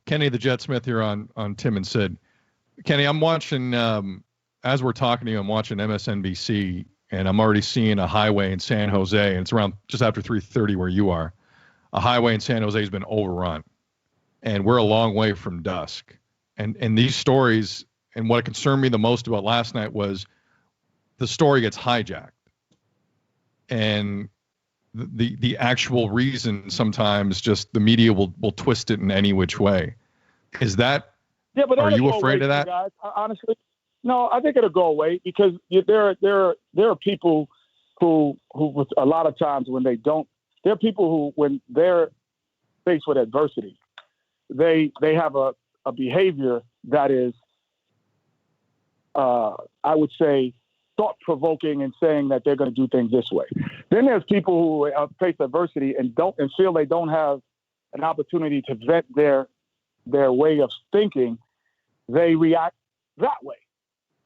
Kenny the Jet Smith here on Tim and Sid. Kenny, I'm watching, as we're talking to you, I'm watching MSNBC, and I'm already seeing a highway in San Jose, and it's around just after 3:30 where you are. A highway in San Jose has been overrun, and we're a long way from dusk. And these stories, and what concerned me the most about last night was the story gets hijacked. And the actual reason sometimes just the media will twist it in any which way. Is that, are you afraid of that? Guys. Honestly, no, I think it'll go away because there are people who a lot of times when they don't, there are people who, when they're faced with adversity, they have a behavior that is, I would say, thought-provoking and saying that they're going to do things this way. Then there's people who face adversity and feel they don't have an opportunity to vet their way of thinking. They react that way.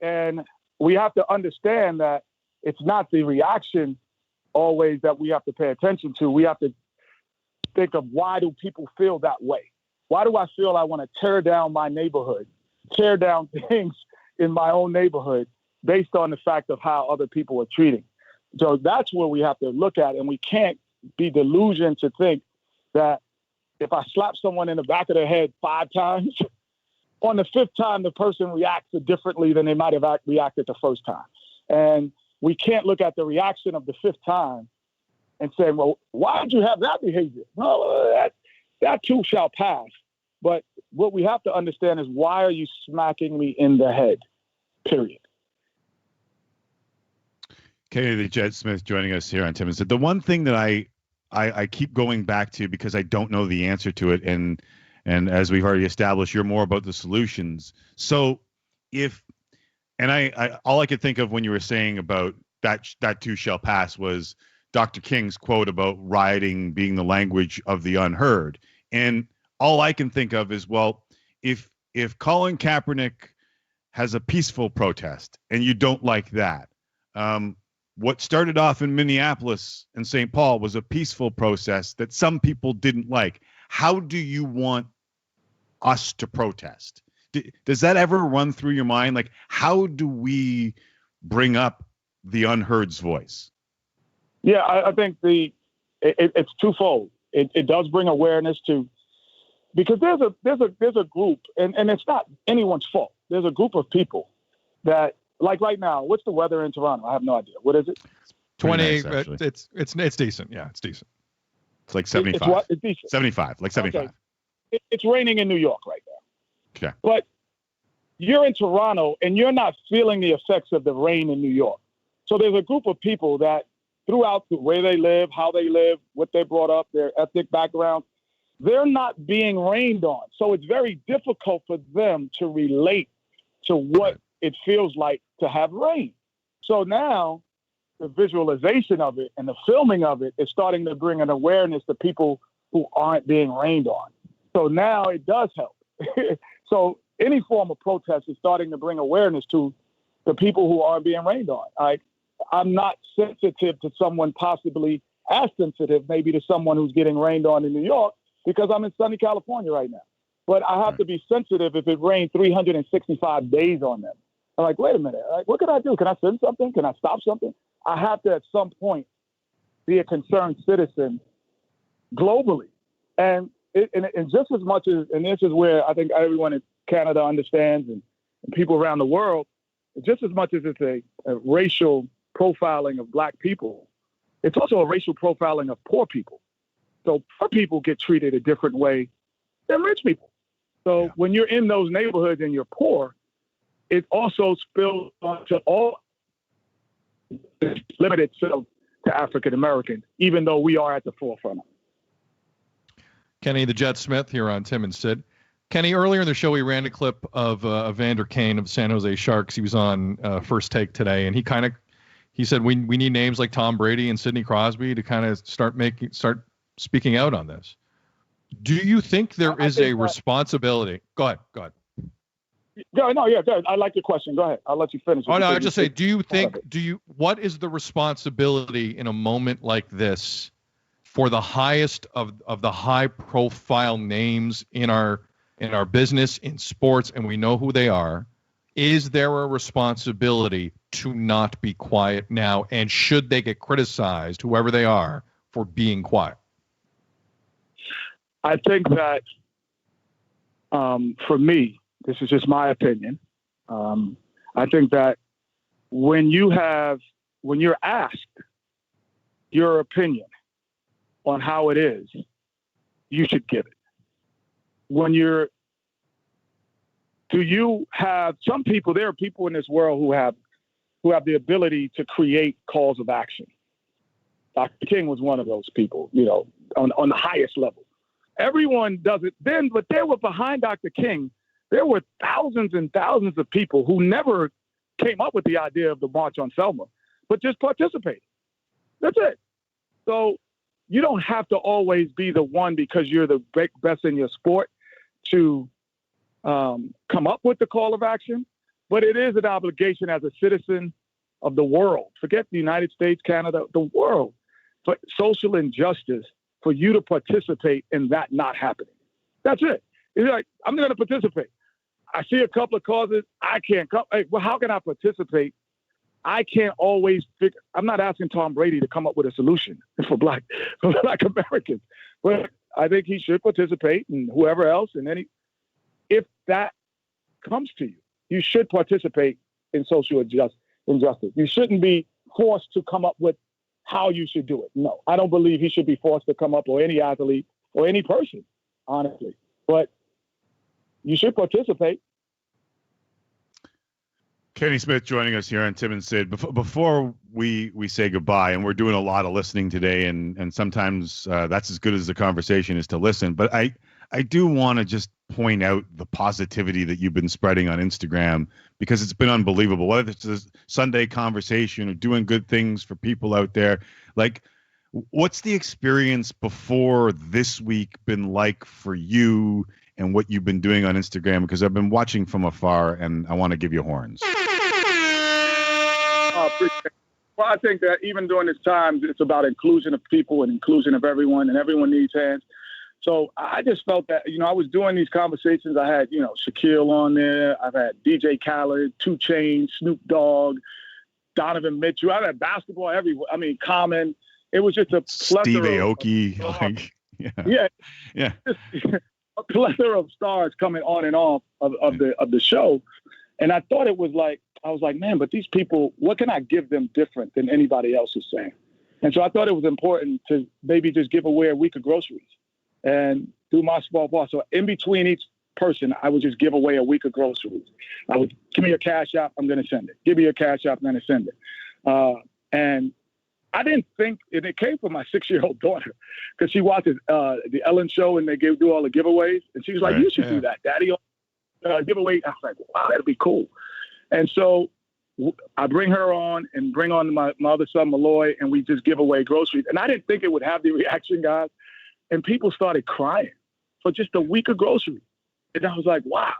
And we have to understand that it's not the reaction always that we have to pay attention to. We have to think of, why do people feel that way? Why do I feel I want to tear down my neighborhood, tear down things in my own neighborhood based on the fact of how other people are treating? So that's where we have to look at, and we can't be delusioned to think that if I slap someone in the back of the head 5 times, on the 5th time, the person reacts differently than they might have reacted the first time. And we can't look at the reaction of the 5th time and say, well, why did you have that behavior? No, that too shall pass. But what we have to understand is, why are you smacking me in the head? Period. Kenny the Jet Smith joining us here on Tim and Sid. The one thing that I keep going back to, because I don't know the answer to it, and as we've already established, you're more about the solutions. So I all I could think of when you were saying about that too shall pass was Dr. King's quote about rioting being the language of the unheard. And all I can think of is, well, if Colin Kaepernick has a peaceful protest and you don't like that, what started off in Minneapolis and St. Paul was a peaceful process that some people didn't like. How do you want us to protest? Does that ever run through your mind? Like, how do we bring up the unheard's voice? Yeah, I think it's twofold. It does bring awareness to, because there's a group, and it's not anyone's fault. There's a group of people that, like right now, what's the weather in Toronto? I have no idea. What is it? 28. Nice, it's decent. Yeah, it's decent. It's like 75. It's what? It's decent. 75, like 75. Okay. It's raining in New York right now. Okay. But you're in Toronto and you're not feeling the effects of the rain in New York. So there's a group of people that, throughout the way they live, how they live, what they brought up, their ethnic background, they're not being rained on. So it's very difficult for them to relate to what it feels like to have rain. So now the visualization of it and the filming of it is starting to bring an awareness to people who aren't being rained on. So now it does help. So any form of protest is starting to bring awareness to the people who aren't being rained on. I'm not sensitive to someone possibly as sensitive maybe to someone who's getting rained on in New York, because I'm in sunny California right now. But I have to be sensitive if it rained 365 days on them. I'm like, wait a minute, what can I do? Can I send something? Can I stop something? I have to, at some point, be a concerned citizen globally. And just as much as, and this is where I think everyone in Canada understands, and people around the world, just as much as it's a racial profiling of Black people, it's also a racial profiling of poor people. So poor people get treated a different way than rich people. So when you're in those neighborhoods and you're poor, it also spills onto all, limited to African Americans, even though we are at the forefront. Kenny the Jet Smith here on Tim and Sid. Kenny, earlier in the show, we ran a clip of Evander Kane of San Jose Sharks. He was on First Take today, and he said we need names like Tom Brady and Sidney Crosby to kind of start speaking out on this. Do you think there is a responsibility? Go ahead. Go ahead. I like your question. Go ahead. I'll let you finish. Oh, no, I just say, what is the responsibility in a moment like this for the highest of the high profile names in our in our business, in sports, and we know who they are, is there a responsibility to not be quiet now? And should they get criticized, whoever they are, for being quiet? I think that for me, this is just my opinion. I think that when you're asked your opinion on how it is, you should give it. There are people in this world who have the ability to create calls of action. Dr. King was one of those people, on the highest level. Everyone does it then, but there were behind Dr. King, there were thousands and thousands of people who never came up with the idea of the March on Selma, but just participated. That's it. So you don't have to always be the one because you're the best in your sport to come up with the call of action, but it is an obligation as a citizen of the world. Forget the United States, Canada, the world, for social injustice, for you to participate in that not happening. That's it. It's like, I'm going to participate. I see a couple of causes. I can't come. Hey, well, how can I participate? I can't always figure. I'm not asking Tom Brady to come up with a solution for Black Americans, but I think he should participate, and whoever else, and if that comes to you, you should participate in social injustice. You shouldn't be forced to come up with how you should do it. No, I don't believe he should be forced to come up, or any athlete or any person, honestly. But you should participate. Kenny Smith joining us here on Tim and Sid. Before we say goodbye, and we're doing a lot of listening today, and sometimes that's as good as the conversation is to listen. But I do want to just point out the positivity that you've been spreading on Instagram, because it's been unbelievable. Whether it's a Sunday conversation or doing good things for people out there, like, what's the experience before this week been like for you and what you've been doing on Instagram? Because I've been watching from afar, and I want to give you horns. Well, I think that even during this time, it's about inclusion of people and inclusion of everyone, and everyone needs hands. So I just felt that, I was doing these conversations. I had, Shaquille on there. I've had DJ Khaled, 2 Chainz, Snoop Dogg, Donovan Mitchell. I've had basketball everywhere. I mean, Common. It was just a plethora. Steve Aoki. Yeah. A plethora of stars coming on and off of the show. And I thought it was like, I was like, man, but these people, what can I give them different than anybody else is saying? And so I thought it was important to maybe just give away a week of groceries and do my small part. So in between each person, I would just give away a week of groceries. I would, give me your cash app, I'm going to send it. Give me your cash app, I'm going to send it. And I didn't think, and it came from my 6-year-old daughter, because she watches the Ellen show, and they do all the giveaways. And she was like, you should do that, Daddy. Giveaway. I was like, wow, that'd be cool. And so I bring her on and bring on my other son, Malloy, and we just give away groceries. And I didn't think it would have the reaction, guys. And people started crying for just a week of groceries. And I was like, wow.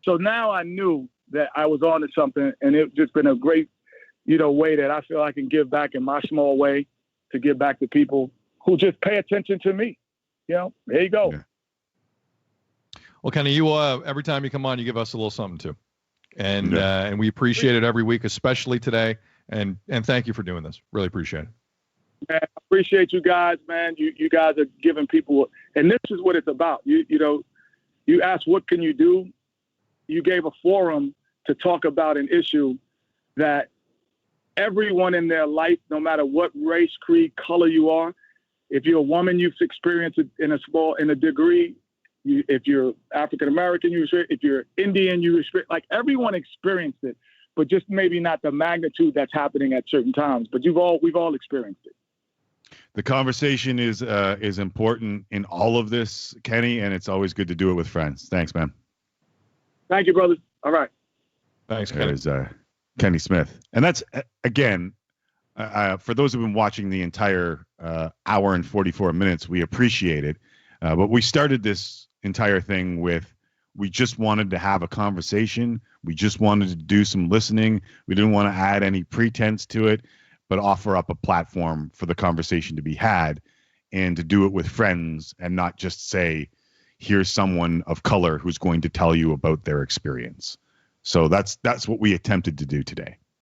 So now I knew that I was on to something, and it's just been a great, way that I feel I can give back in my small way, to give back to people who just pay attention to me. There you go. Yeah. Well, Kenny, you every time you come on, you give us a little something too, and we appreciate it every week, especially today. And thank you for doing this. Really appreciate it. Man, I appreciate you guys, man. You guys are giving people, and this is what it's about. You asked, what can you do? You gave a forum to talk about an issue that everyone in their life, no matter what race, creed, color you are, if you're a woman, you've experienced it in a degree. If you're African American, if you're Indian, like everyone experienced it, but just maybe not the magnitude that's happening at certain times. But we've all experienced it. The conversation is important in all of this, Kenny, and it's always good to do it with friends. Thanks, man. Thank you, brother. All right. Thanks, Kenny. There's Kenny Smith. And that's, again, for those who've been watching the entire hour and 44 minutes, we appreciate it. But we started this entire thing with, we just wanted to have a conversation. We just wanted to do some listening. We didn't want to add any pretense to it, but offer up a platform for the conversation to be had, and to do it with friends, and not just say, here's someone of color who's going to tell you about their experience. So that's what we attempted to do today.